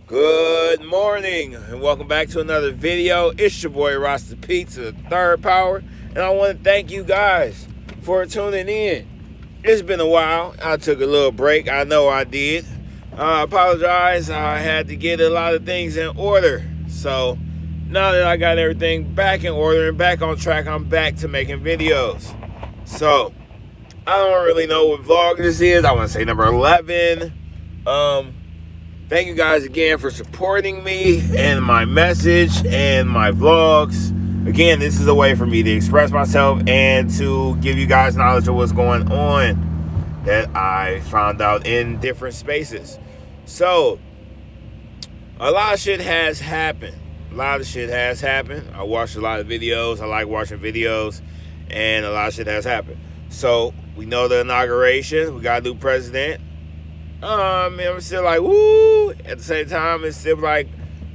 Good morning and welcome back to another video. It's your boy Rasta Pizza, Third Power, and I want to thank you guys for tuning in. It's been a while. I took a little break. I know I did. I apologize. I had to get a lot of things in order. So now that I got everything back in order and back on track, I'm back to making videos. So I don't really know what vlog this is. I want to say number 11. Thank you guys again for supporting me and my message and my vlogs. Again, this is a way for me to express myself and to give you guys knowledge of what's going on that I found out in different spaces. So, a lot of shit has happened. I watched a lot of videos. I like watching videos. And a lot of shit has happened. So, we know the inauguration. We got a new president. I'm still like, woo. At the same time, it's still like,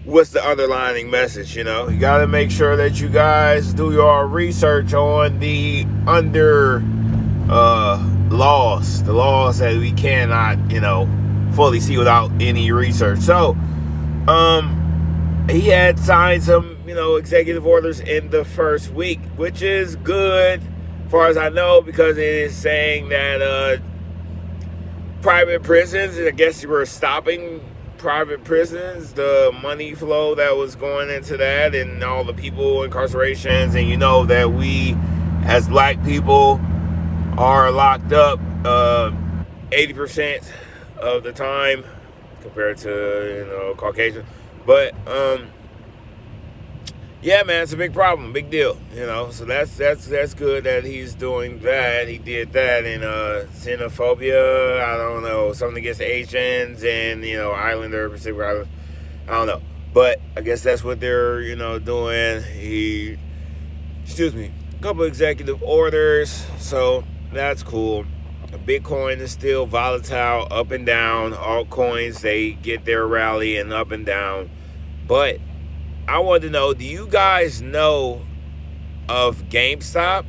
what's the underlining message, you know? You got to make sure that you guys do your research on the laws. The laws that we cannot, fully see without any research. So, he had signed some, executive orders in the first week, which is good, as far as I know, because it is saying that, private prisons, I guess you were stopping private prisons, the money flow that was going into that and all the people incarcerations. And you know that we as black people are locked up 80% of the time compared to Caucasian. But yeah, man, it's a big problem, big deal, So that's good that he's doing that. He did that in xenophobia. I don't know, something against Asians and Islander, Pacific Island. I don't know, but I guess that's what they're doing. A couple executive orders, so that's cool. Bitcoin is still volatile, up and down. Altcoins, they get their rally and up and down, but I want to know, do you guys know of GameStop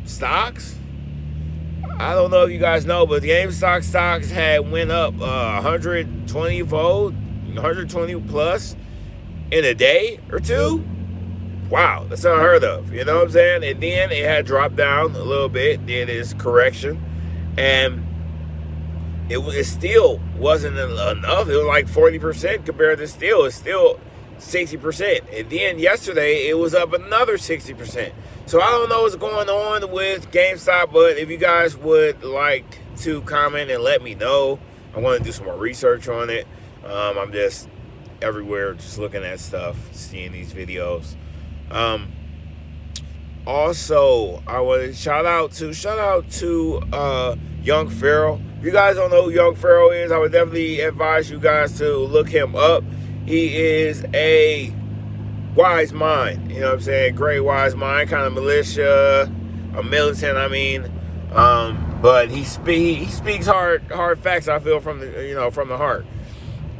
stocks? I don't know if you guys know, but GameStop stocks had went up 120-fold, 120 plus in a day or two. Wow, that's unheard of. You know what I'm saying? And then it had dropped down a little bit, did its correction, and it still wasn't enough. It was like 40% compared to still. It's still 60%. And then yesterday it was up another 60%. So I don't know what's going on with GameStop, but if you guys would like to comment and let me know, I want to do some more research on it. I'm just everywhere just looking at stuff, seeing these videos. Also, I want to shout out to Young Pharaoh. If you guys don't know who Young Pharaoh is, I would definitely advise you guys to look him up. He is a wise mind, you know what I'm saying? Great wise mind, kind of militant, but he speaks hard facts, I feel, from the heart.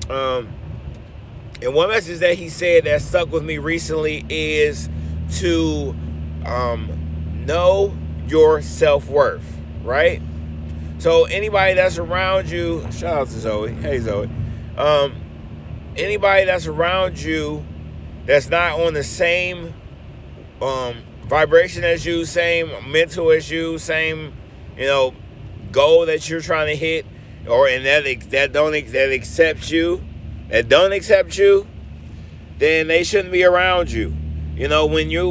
And one message that he said that stuck with me recently is to know your self-worth, right? So anybody that's around you, shout out to Zoe. Hey, Zoe. Anybody that's around you that's not on the same vibration as you, same mental as you, same goal that you're trying to hit, or that don't accept you, then they shouldn't be around you. When you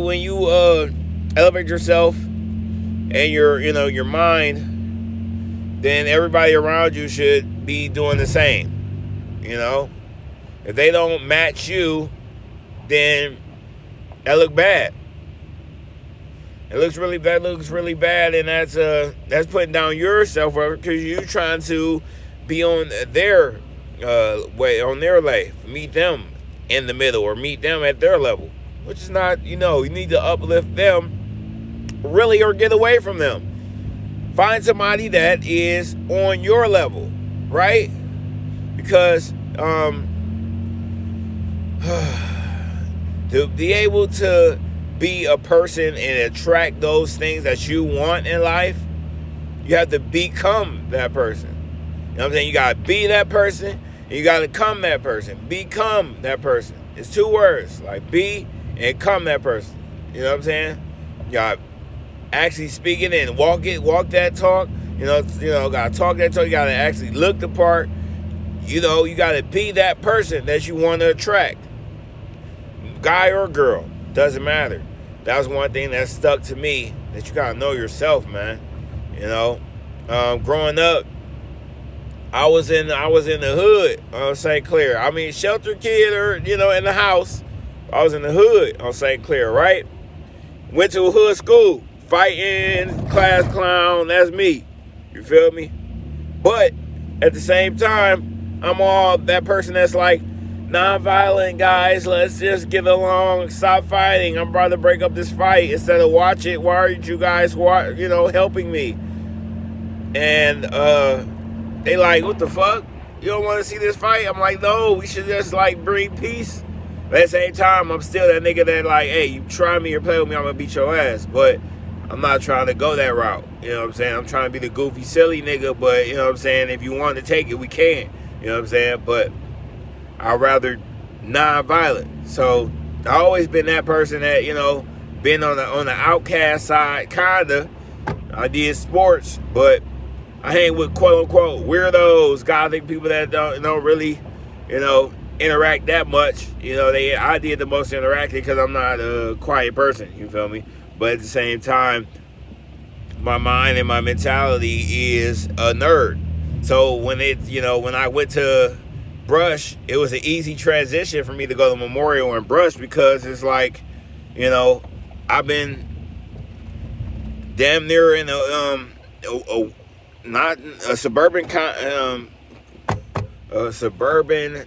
elevate yourself and your mind, then everybody around you should be doing the same. If they don't match you, then that look bad. It looks really bad, and that's putting down your self-worth because you're trying to be on their way, on their life, meet them in the middle or meet them at their level, which is not. You need to uplift them, really, or get away from them. Find somebody that is on your level, right? Because to be able to be a person and attract those things that you want in life, you have to become that person. You know what I'm saying? You got to be that person, You got to become that person. Become that person. It's 2 words, like be and come that person. You know what I'm saying? You got actually speaking and walk that talk. You know, got to talk that talk. You got to actually look the part. You know, you got to be that person that you want to attract. Guy or girl, doesn't matter. That was one thing that stuck to me, that you got to know yourself, man. You know, growing up, I was in the hood on St. Clair. I mean, shelter kid, or, you know, in the house. I was in the hood on St. Clair, right? Went to a hood school. Fighting, class clown, that's me. You feel me? But at the same time, I'm all that person that's like, non-violent, guys, let's just get along, stop fighting. I'm about to break up this fight. Instead of watch it, why aren't you guys, you know, helping me? And they like, what the fuck? You don't want to see this fight? I'm like, no, we should just like bring peace. But at the same time, I'm still that nigga that like, hey, you try me or play with me, I'm gonna beat your ass. But I'm not trying to go that route. You know what I'm saying? I'm trying to be the goofy, silly nigga, but you know what I'm saying? If you want to take it, we can. You know what I'm saying? But I'd rather non-violent. So I always been that person that, you know, been on the outcast side, kinda. I did sports, but I hang with quote unquote weirdos, gothic people that don't really, you know, interact that much. You know, I did the most interacting because I'm not a quiet person. You feel me? But at the same time, my mind and my mentality is a nerd. So when I went to Brush, it was an easy transition for me to go to Memorial and Brush, because it's like, you know, I've been damn near in not a suburban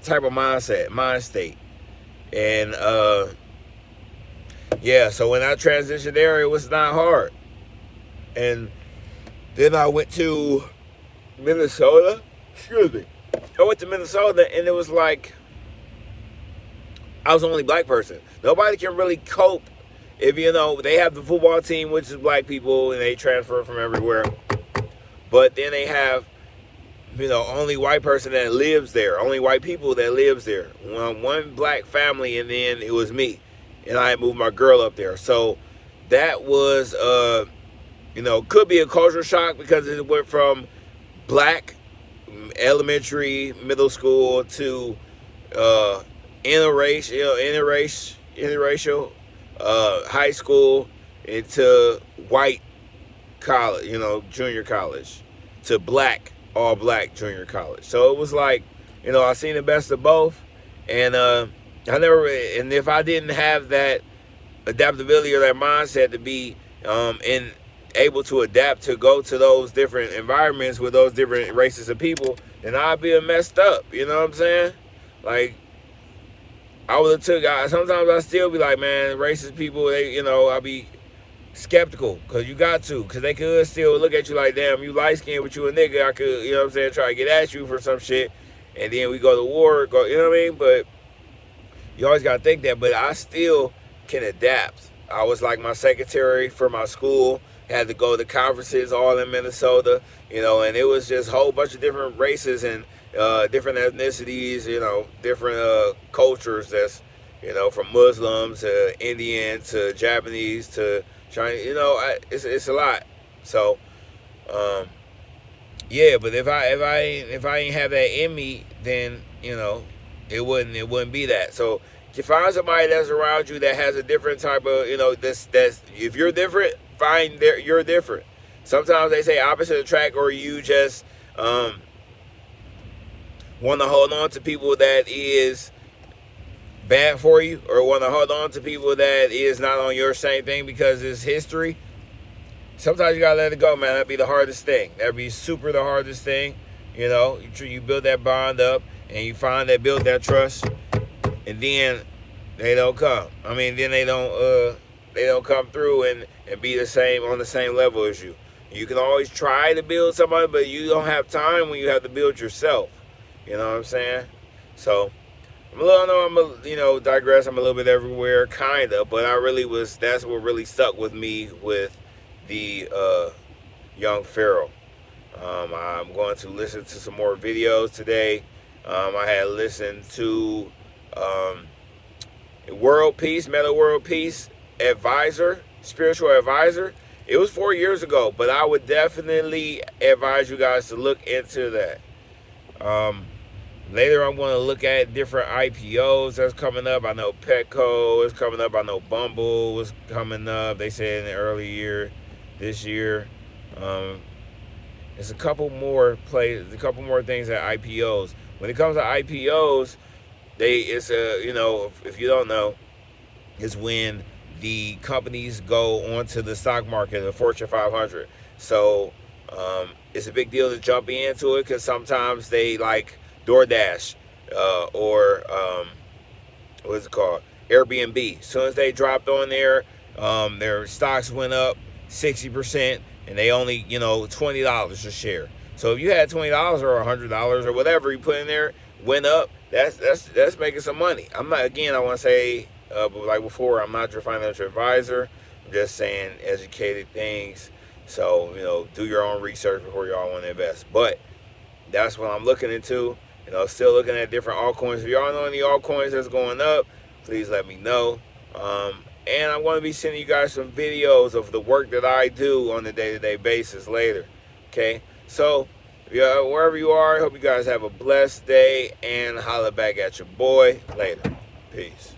type of mind state, and yeah. So when I transitioned there, it was not hard, and then I went to Minnesota. Excuse me. I went to Minnesota, and it was like I was the only black person. Nobody can really cope if, you know, they have the football team, which is black people, and they transfer from everywhere. But then they have, you know, only white person that lives there, only white people that lives there. One black family, and then it was me, and I had moved my girl up there. So that was, you know, could be a cultural shock, because it went from black elementary, middle school to interracial high school, into white college, you know, junior college, to all black junior college. So it was like, you know, I seen the best of both, and if I didn't have that adaptability or that mindset to be able to adapt to go to those different environments with those different races of people, then I'd be messed up. You know what I'm saying? Like, I would have took. Sometimes I still be like, man, racist people. I'll be skeptical, because you got to, because they could still look at you like, damn, you light skinned, but you a nigga. I could, you know what I'm saying, try to get at you for some shit, and then we go to war. You know what I mean? But you always gotta think that. But I still can adapt. I was like my secretary for my school. Had to go to conferences all in Minnesota, you know, and it was just a whole bunch of different races and different ethnicities, you know, different cultures. That's, you know, from Muslims to Indian to Japanese to Chinese. You know, it's a lot. So, yeah. But if I ain't have that in me, then, you know, it wouldn't be that. So you find somebody that's around you that has a different type of, you know, that's if you're different, find you're different. Sometimes they say opposite attract, or you just want to hold on to people that is bad for you, or want to hold on to people that is not on your same thing because it's history. Sometimes you gotta let it go, man. That'd be the hardest thing. That'd be super the hardest thing. You know, you build that bond up, and you build that trust, and then they don't come. I mean, then they don't come through and be on the same level as you. You can always try to build somebody, but you don't have time when you have to build yourself. You know what I'm saying? So digress. I'm a little bit everywhere, kinda, but that's what really stuck with me with the Young Pharaoh. I'm going to listen to some more videos today. I had listened to World Peace, Meta World Peace Advisor, Spiritual Advisor. It was 4 years ago, but I would definitely advise you guys to look into that. Later, I'm going to look at different IPOs that's coming up. I know Petco is coming up. I know Bumble was coming up. They said in the early year, this year. There's a couple more things at IPOs. When it comes to IPOs, if you don't know, it's when the companies go onto the stock market, the Fortune 500. So it's a big deal to jump into it because sometimes they like DoorDash or what's it called? Airbnb. As soon as they dropped on there, their stocks went up 60%, and they only, $20 a share. So if you had $20 or $100 or whatever you put in there went up, that's making some money. I'm not, again, I want to say, like before, I'm not your financial advisor. I'm just saying educated things. So, do your own research before y'all want to invest. But that's what I'm looking into. Still looking at different altcoins. If y'all know any altcoins that's going up, please let me know. And I'm going to be sending you guys some videos of the work that I do on a day-to-day basis later. Okay? So, wherever you are, I hope you guys have a blessed day, and holla back at your boy later. Peace.